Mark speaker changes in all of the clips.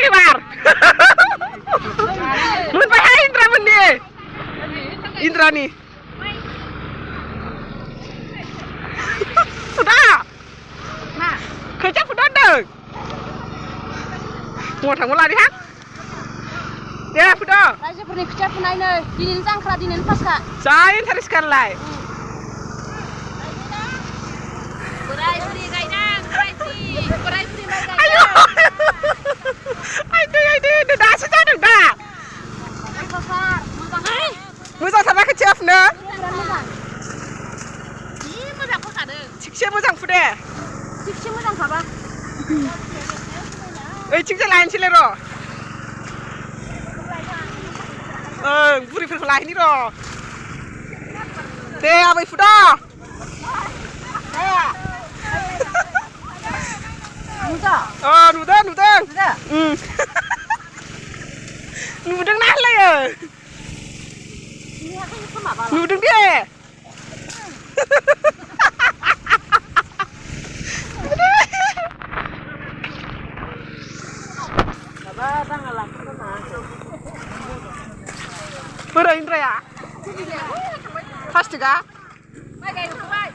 Speaker 1: ebar. Mun pakai Indra bendi. Indra nih. Sudah. Nah, kerja sudah dong. Mau thằng lari hak. Ya, sudah.
Speaker 2: रायजोफोरनि खोथिया फुनायनो दिनैनो जांख्रा दिनैनो फासखा.
Speaker 1: Saya tariskanलाय.
Speaker 2: बोराय बुरि गायनां बोराय बुरि माइ गायनां.
Speaker 1: Ayo. Ayo, दासो जादों दा.
Speaker 2: मोजाङै.
Speaker 1: मोजांथारना खोथिया फुनो?
Speaker 2: मोजां. जि मोजां फोखादों.
Speaker 1: थिगसे मोजां फुदे.
Speaker 2: थिगसे मोजांखाबा.
Speaker 1: ओइथिंजाय लायनोसैलाय र'. बुरिफोरखौ लायनि र'. दे आबै फुद'. नुदों. नुदोंना होनलायो. नुदों दे. बोरै Indraया? Plastika?
Speaker 2: माइ गायखांबाय.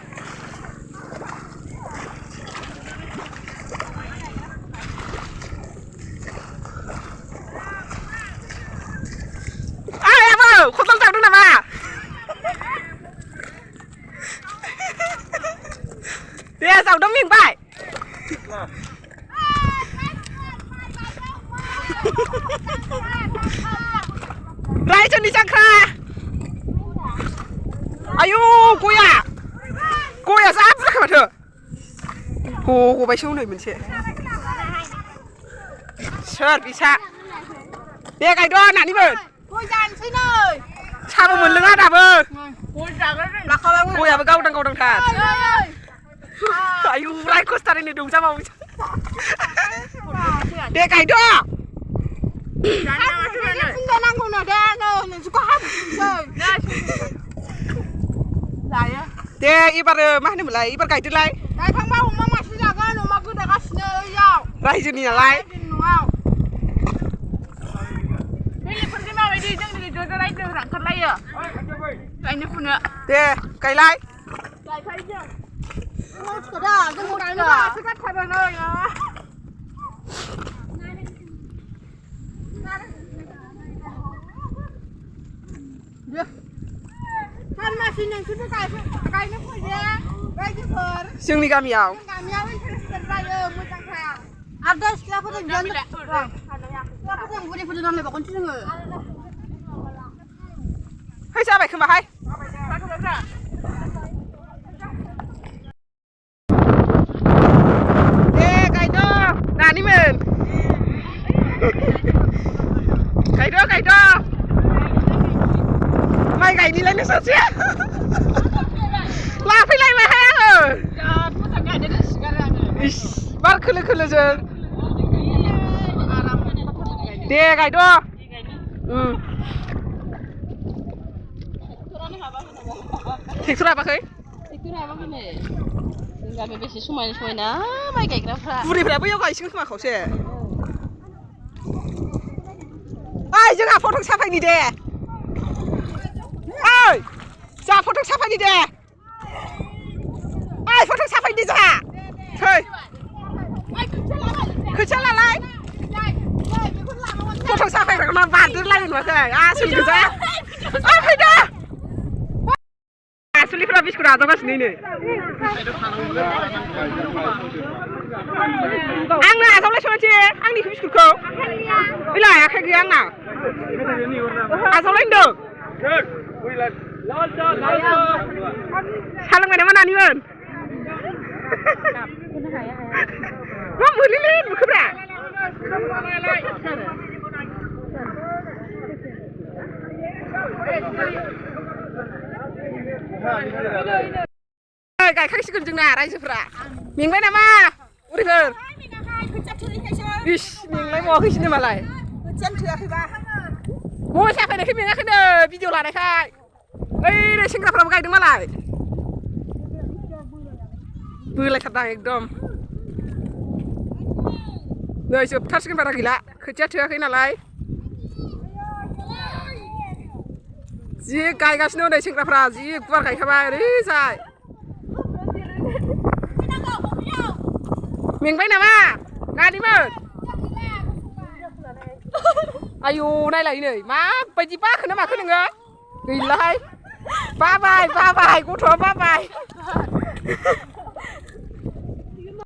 Speaker 1: खदाल जावदों नामा? दे जावदों मेंबाय. रायजोनि जांख्रा. आयु गया जा बुरजा माथो. गबायसो हनै मोनसे. सोर बिसा? दे गायद' नानिमोन.
Speaker 2: गय जानोसै नै.
Speaker 1: साबो मोनलोङा दाबो.
Speaker 2: गय जाग्रा
Speaker 1: गयाबो गावदांथार. आयु रायखसथारैनो दंजाबावो. दे गायद'.
Speaker 2: नांगौनो दे नोंसोरखौ हाबुसै.
Speaker 1: दे एबार मा होनोमोनलाय एबार गायदोलाय.
Speaker 2: गायखांबा अमा मासे जागोन. अमा गोदागासिनो ओइयाव.
Speaker 1: रायजोनि नालाय.
Speaker 2: न'आव. बेलेगफोरजों माबायदि जोंनि रायजो ओंखारलायो. गायनो फुनो.
Speaker 1: दे गायलाय.
Speaker 2: गायखायो जों गायनो मासे गारथारो नै. खालमासि नोंसोरबो गायनो फैदो रायजोफोर.
Speaker 1: जोंनि गामियाव.
Speaker 2: गामियाव इन्टारेस्ट जायो मोजांथार. आरो दा सिख्लाफोरजों बुरैफोरजों रानलायबावगोनसो जोङो.
Speaker 1: है जाबाय खोमाहाय. दे गायद' नानिमोन. गायद'. माइ गायनिलाय नोंसोरसो. लाफैलायबायहाय आङो.
Speaker 2: बिराद मोजां गायनो सिगारो आङो.
Speaker 1: इस बार खोलो जों. दे गायद'. ट्रेक्टर हाबाखै?
Speaker 2: ट्रेक्टर हाबाखै नै. जों गामियाव बेसे समायना माइ गायग्राफ्रा.
Speaker 1: बुरैफ्रा बैयाव गायसिगोन खोमा खावसे. ओइ जोंहा फट' साफायनि दे. ओइ जोंहा फट' साफायनि दे. ओइ फट' साफायनि जोंहा. थै खोथिया लालाय. फट' साफायग्रा मा बारदेरलायो नुवाखै? आसोल गोजा. ओइ फैदो. आसुलिफोरा बिस्कुट आजावगासिनो नै. आंनो आजावलायसनोसै आंनि बिस्कुटखौ. ओइलाय आखाइ गैया आंना. आजावलाय होनदों. सालोंबाय नामा नानिमोन? मा मोनोलै मोखोब्रा? गायखांसिगोन जोंना रायजोफोरा. मेंबाय नामा बुरैफोर? इस मेंलाय बावाखैसो मालाय. मबाइल साफायनायखाय मेङाखैनो भिडिअ लानायखाय. ओइ सेंग्राफ्राबो गायदों मालाय. बोलायथारदां एकदम नै जोबथारसिगोन बारा गैला खोथिया थोआखै नालाय जि गायगासिनो नै सेंग्राफ्रा जि गुवार गायखाबाय ओरैजाय मेंबाय नामा नानिमोन आयौ नायलाय नै माबायदि बाखोना माखो नोङो गैलाहाय बाबाय गथ'आ बाबाय